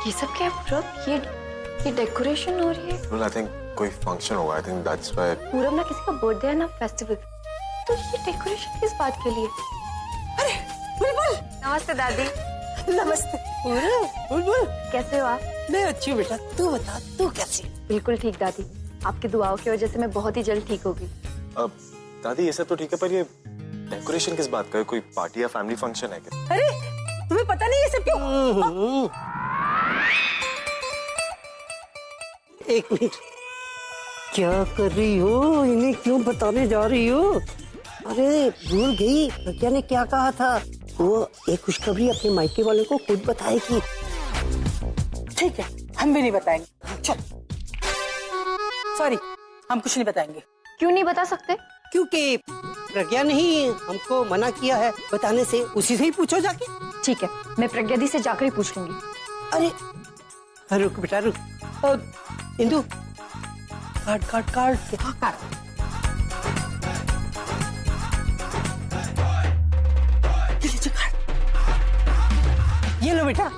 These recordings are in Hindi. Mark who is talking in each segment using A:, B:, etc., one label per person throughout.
A: ये सब क्या है पूरब? ये डेकोरेशन हो रही है।
B: Well, I think कोई फंक्शन होगा। I think that's why।
A: पूरब ना किसी का बर्थडे है ना फेस्टिवल, तो ये डेकोरेशन किस बात के लिए?
C: अरे बुलबुल।
A: नमस्ते दादी।
C: नमस्ते बुलबुल।
A: कैसे हो आप?
C: मैं अच्छी बेटा, तू बता तू कैसी?
A: बिल्कुल ठीक दादी, आपकी दुआओं की वजह से मैं बहुत ही जल्द ठीक होगी।
B: अब दादी ये सब तो ठीक है, पर ये डेकोरेशन किस बात का है? कोई पार्टी या फैमिली फंक्शन है क्या?
C: अरे तुम्हें पता नहीं ये सब क्यों? एक मिनट, क्या कर रही हो? इन्हें क्यों बताने जा रही हो? अरे भूल गई प्रज्ञा ने क्या कहा था, वो एक खुशखबरी अपने मायके वाले को खुद बताएगी। ठीक है, हम भी नहीं बताएंगे। चल सॉरी, हम कुछ नहीं बताएंगे।
A: क्यों नहीं बता सकते?
C: क्योंकि प्रज्ञा ने ही हमको मना किया है बताने से, उसी से ही पूछो जाके।
A: ठीक है, मैं प्रज्ञा दी से जाकर ही पूछ लूंगी।
C: अरे रुक बेटा रुक। इंदु काट काट काट हाँ काट। ये लो बेटा,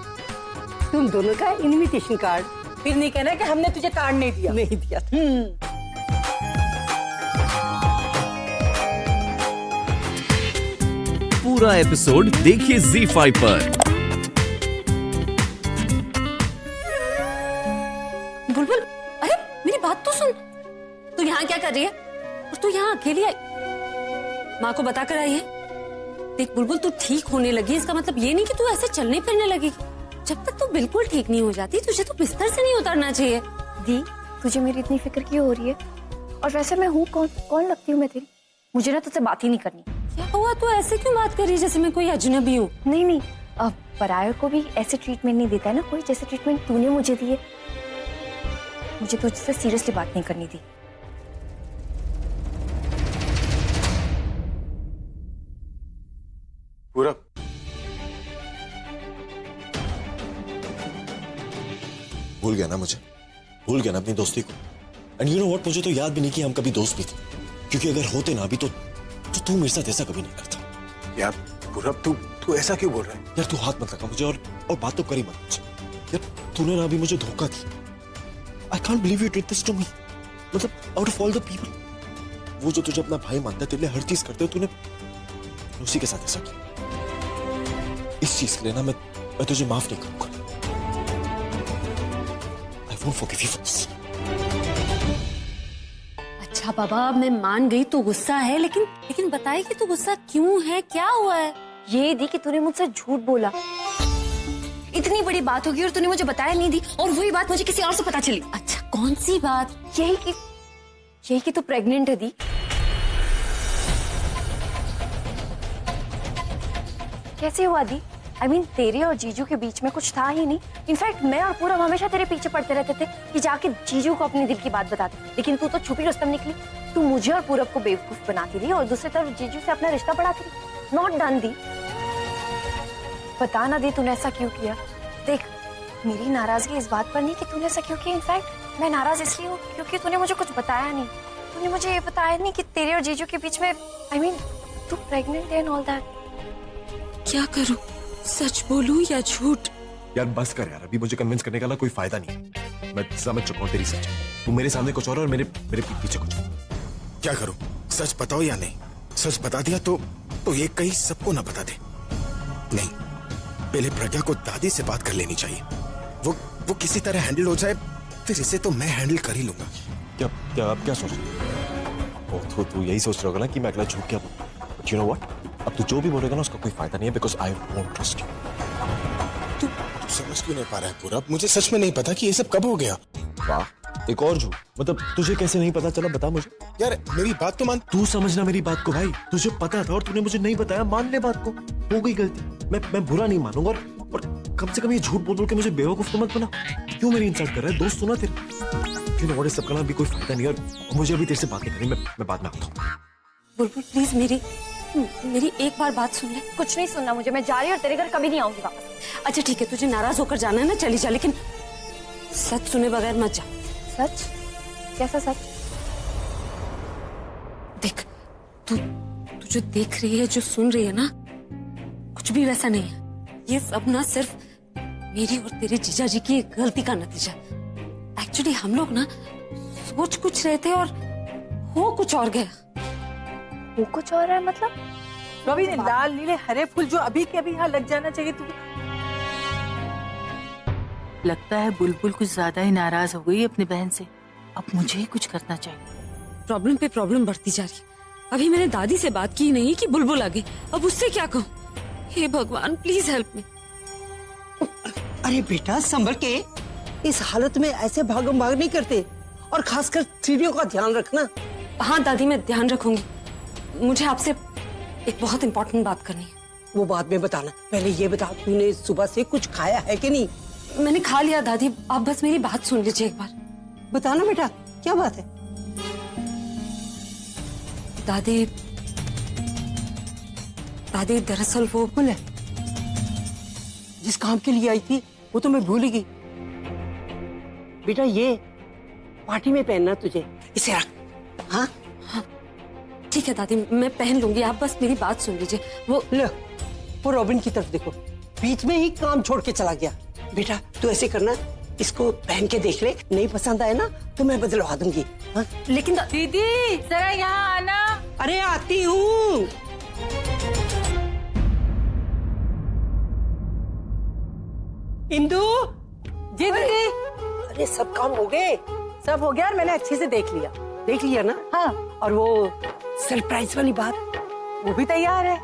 C: तुम दोनों का इनविटेशन कार्ड। फिर नहीं कहना कि हमने तुझे कार्ड नहीं दिया। नहीं दिया।
D: पूरा एपिसोड देखिए ZEE5 पर।
E: बुलबुल, अरे मेरी बात तो सुन। तू यहाँ क्या कर रही है? और तू यहाँ अकेली आई? माँ को बता कर आई है? देख बुलबुल, तू ठीक होने लगी, इसका मतलब ये नहीं कि तू ऐसे चलने फिरने लगेगी। जब तक तू बिल्कुल ठीक नहीं हो जाती, तुझे तो बिस्तर से नहीं उतरना चाहिए।
A: दी, तुझे मेरी इतनी फिक्र क्यों हो रही है? और वैसे मैं हूँ कौन लगती हूँ मैं तेरी? मुझे ना तुझसे बात ही नहीं करनी।
E: क्या हुआ? तू ऐसे क्यों बात कर रही है जैसे मैं कोई अजनबी हूँ?
A: नहीं, अब पराये को भी ऐसे ट्रीटमेंट नहीं देता है ना कोई, जैसे ट्रीटमेंट तूने मुझे दी है। मुझे तुझसे सीरियसली बात नहीं करनी थी।
B: पूरा भूल गया ना मुझे, भूल गया ना अपनी दोस्ती को। एंड यू नो व्हाट, मुझे तो याद भी नहीं कि हम कभी दोस्त भी थे, क्योंकि अगर होते ना अभी तो तू मेरे साथ ऐसा कभी नहीं करता। यार पूरा तू ऐसा क्यों बोल रहा है? यार तू हाथ मत लगा मुझे, और बात तो करी मत मुझे। यार तूने ना अभी मुझे धोखा दिया। I can't believe you did this to me. मतलब out of all the people, वो जो तुझे अपना भाई मानता है, तेरे लिए हर चीज करते हो, तूने उसी के साथ ऐसा किया। इस चीज के लिए ना मैं तुझे माफ नहीं करूंगा। I won't forgive you for this.
E: अच्छा बाबा, मैं मान गई तू गुस्सा है, लेकिन बताए कि तू गुस्सा क्यों है, क्या हुआ है?
A: ये दी कि तूने मुझसे झूठ बोला।
E: इतनी बड़ी बात होगी और तूने मुझे बताया नहीं दी, और वही बात मुझे किसी और से पता चली। अच्छा, कौन सी बात?
A: यही कि तू प्रेग्नेंट है दी। कैसे हुआ दी? I mean, तेरे और जीजू के बीच में कुछ था ही नहीं। इनफैक्ट मैं और पूरब हमेशा तेरे पीछे पड़ते रहते थे कि जाके जीजू को अपने दिल की बात बता दे, लेकिन तू तो छुपी रुस्तम निकली। तू मुझे और पूरब को बेवकूफ बनाती रही और दूसरी तरफ जीजू से अपना रिश्ता बढ़ाती रही। Not done the. बता ना दी, तूने ऐसा क्यों किया? देख, मेरी नाराजगी इस बात पर नहीं कि तूने ऐसा क्यों किया। इनफैक्ट मैं नाराज इसलिए हूँ क्योंकि तूने मुझे कुछ बताया नहीं। तूने मुझे ये बताया नहीं कि तेरे और जीजू के बीच में तू प्रेग्नेंट है एंड ऑल दैट।
E: क्या करूं, सच बोलूं या झूठ?
B: यार बस कर यार, अभी मुझे कन्विंस करने का ना कोई फायदा नहीं है। मैं समझ चुका हूँ तेरी सच। तू मेरे सामने कुछ और मेरे पीठ पीछे कुछ।
F: क्या करूं? सच बताओ या नहीं? सच बता दिया तो ये कहीं सबको ना बता दे। नहीं, पहले प्रज्ञा को दादी से बात कर लेनी चाहिए। वो किसी तरह हैंडल हो जाए, फिर इसे तो मैं हैंडल कर ही लूंगा।
B: क्या अब क्या सोच रही है? तू यही सोच रहा होगा ना कि मैं अगला झूठ क्या बोलूं। बट यू नो व्हाट, अब तू जो भी बोलेगा ना उसका कोई फायदा नहीं है, because I won't trust you.
F: तू समझ क्यों नहीं पा रहा है पूरा? मुझे सच में नहीं पता कि ये सब कब हो गया।
B: वाह, एक और झूठ। मतलब तुझे कैसे नहीं पता चला, बता मुझे।
F: यार मेरी बात तो मान।
B: तू समझना मेरी बात को भाई। तुझे पता था और तूने मुझे नहीं बताया, मान ले बात को। हो गई गलती, मैं बुरा नहीं मानूंगा। और कम से कम ये झूठ बोल के मुझे बेवकूफ तो मत बना। क्यों मेरी इंसल्ट कर रहा है? दोस्त सुना तेरे। यू नो व्हाट, इस सब का भी कोई फायदा नहीं है और मुझे अभी तेरे से बात नहीं करनी। मैं बाद में आता हूँ।
E: बुलबुल प्लीज मेरी एक बार बात सुन ले।
A: कुछ नहीं सुनना मुझे, मैं जा रही हूँ और तेरे घर कभी नहीं आऊंगी वापस।
E: अच्छा ठीक है, तुझे नाराज होकर जाना है ना, चली जा, लेकिन सच सुने बगैर मत जा।
A: सच? कैसा सच?
E: देख, तू जो देख रही है, जो सुन रही है ना, कुछ भी वैसा नहीं है। ये सब ना सिर्फ मेरी और तेरे जीजा जी की एक गलती का नतीजा। एक्चुअली हम लोग ना सोच कुछ रहे थे और हो कुछ और गया।
A: वो कुछ और है मतलब?
G: रवि, लाल नीले हरे फूल जो अभी के अभी यहाँ लग जाना चाहिए तुझे। लगता है बुलबुल कुछ ज्यादा ही नाराज हो गई अपनी बहन से। अब मुझे ही कुछ करना चाहिए।
E: प्रॉब्लम पे प्रॉब्लम बढ़ती जा रही है। अभी मैंने दादी से बात की नहीं कि बुलबुल आ गई, अब उससे क्या कहूँ? हे भगवान, प्लीज हेल्प मी।
C: अरे बेटा संभल के, इस हालत में ऐसे भागम भाग नहीं करते, और खासकर सीढ़ियों का ध्यान रखना।
E: हाँ दादी, मैं ध्यान रखूंगी। मुझे आपसे एक बहुत इंपॉर्टेंट बात करनी है।
C: वो बाद में बताना, पहले ये बता तूने सुबह से कुछ खाया है कि नहीं?
E: मैंने खा लिया दादी, आप बस मेरी बात सुन लीजिए एक बार।
C: बताना बेटा, क्या बात है?
E: दादी दादी दरअसल वो
C: बोले, जिस काम के लिए आई थी वो तो मैं भूल ही गई। बेटा ये पार्टी में पहनना तुझे, इसे रख। हाँ
E: ठीक है दादी, मैं पहन लूंगी, आप बस मेरी बात सुन लीजिए। वो
C: लो, वो रॉबिन की तरफ देखो, बीच में ही काम छोड़ के चला गया। बेटा तू ऐसे करना, इसको पहन के देख ले, नहीं पसंद आए ना तो मैं बदलवा दूंगी। हाँ?
E: लेकिन
G: दीदी जरा यहाँ आना।
C: अरे आती हूँ। इंदु,
G: जी दीदी,
C: अरे सब काम हो गए?
G: सब हो गया और मैंने अच्छे से देख लिया।
C: देख लिया ना?
G: हाँ,
C: और वो सरप्राइज वाली बात?
G: वो भी तैयार है।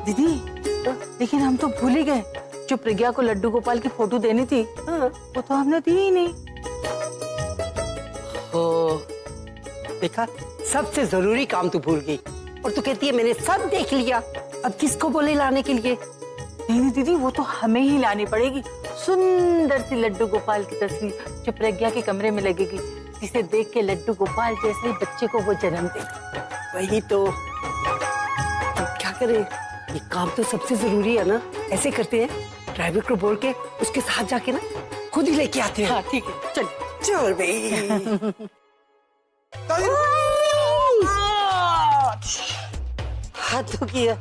G: दीदी लेकिन हम तो भूल ही गए, जो प्रज्ञा को लड्डू गोपाल की फोटो देनी थी,
C: हाँ।
G: वो तो हमने दी ही नहीं।
C: ओ, देखा, सबसे जरूरी काम तू भूल गई, और तू कहती है मैंने सब देख लिया। अब किसको बोले लाने के लिए?
G: नहीं दीदी, वो तो हमें ही लानी पड़ेगी। सुंदर सी लड्डू गोपाल की तस्वीर जो प्रज्ञा के कमरे में लगेगी, जिसे देख के लड्डू गोपाल जैसे ही बच्चे को वो जन्म देगा।
C: वही तो, अब क्या करें, ये काम तो सबसे जरूरी है ना। ऐसे करते हैं, ड्राइवर को बोल के उसके साथ जाके ना खुद ही लेके आते हैं।
G: हाँ ठीक है, चल।
C: चल भाई। हाथ तो किया,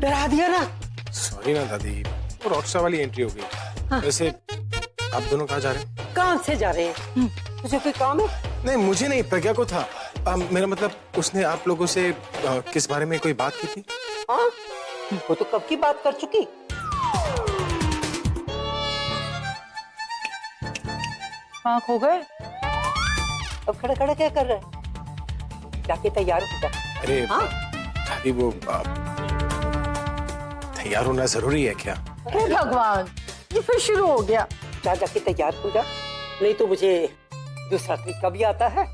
C: डरा दिया ना।
F: सॉरी ना दादी, वो रॉकस्टार वाली एंट्री हो गई। वैसे आप दोनों कहाँ जा रहे हैं?
C: काम से जा रहे हैं। तुझे कोई काम है?
F: नहीं मुझे नहीं, प्रज्ञा को था। मेरा मतलब उसने आप लोगों से किस बारे में कोई बात की थी?
C: हाँ, वो तो कब की बात कर चुकी।
G: हाँ, खो गए।
C: अब खड़ा खड़ा क्या कर रहा है? जाके तैयार हो जा।
F: अरे
C: हाँ?
F: दादी वो तैयार होना जरूरी है क्या?
G: हे भगवान, ये फिर शुरू हो गया।
C: जा जाके तैयार हो जा, नहीं तो मुझे दूसरा तरीका भी आता है।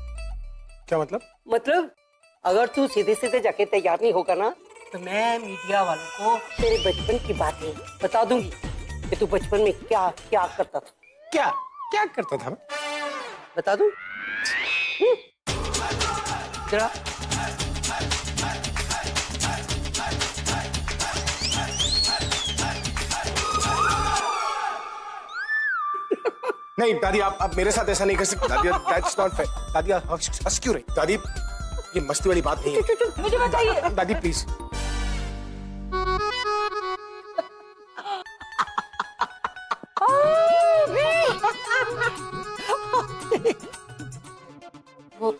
F: क्या मतलब?
C: मतलब अगर तू सीधे सीधे जाके तैयार नहीं होगा ना, तो मैं मीडिया वालों को तेरे बचपन की बातें बता दूंगी कि तू बचपन में क्या क्या करता था।
F: क्या क्या करता था?
C: बता दूं? जरा
F: नहीं दादी, आप मेरे साथ ऐसा नहीं कर सकते दादी। That's not fair. दादी आप हंस क्यों रही? दादी ये मस्ती वाली बात नहीं है।
G: मुझे बताइए।
F: दादी प्लीज।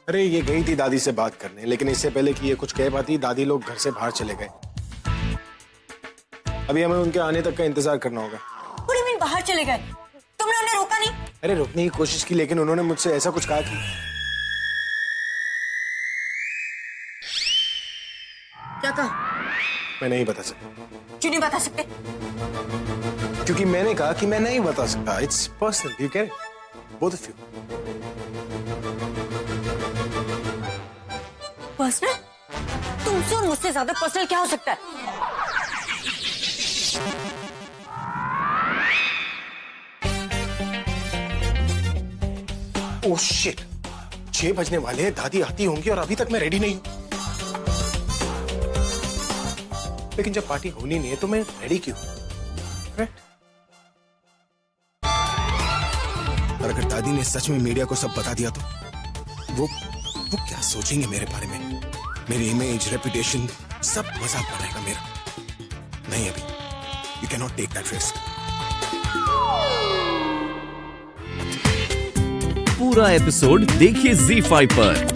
F: अरे ये गई थी दादी से बात करने, लेकिन इससे पहले कि ये कुछ कह पाती दादी लोग घर से बाहर चले गए। अभी हमें उनके आने तक का इंतजार करना होगा।
H: पूरे दिन बाहर चले गए, तुमने उन्हें रोका नहीं?
F: अरे रुकने की कोशिश की, लेकिन उन्होंने मुझसे ऐसा कुछ कहा कि
H: क्या कहा?
F: मैं नहीं बता सकता।
H: क्यों नहीं बता सकते?
F: क्योंकि मैंने कहा कि मैं नहीं बता सकता। It's personal, you get it, both of you.
H: Personal? तुमसे और मुझसे ज्यादा पर्सनल क्या हो सकता है?
F: ओह शिट, 6 बजने वाले हैं, दादी आती होंगी और अभी तक मैं रेडी नहीं हूं। लेकिन जब पार्टी होनी नहीं है तो मैं रेडी क्यों? करेक्ट? और अगर दादी ने सच में मीडिया को सब बता दिया तो वो क्या सोचेंगे मेरे बारे में? मेरी इमेज, रेपुटेशन सब मजाक बनाएगा मेरा। नहीं अभी, you cannot take that risk.
D: पूरा एपिसोड देखिए ZEE5 पर।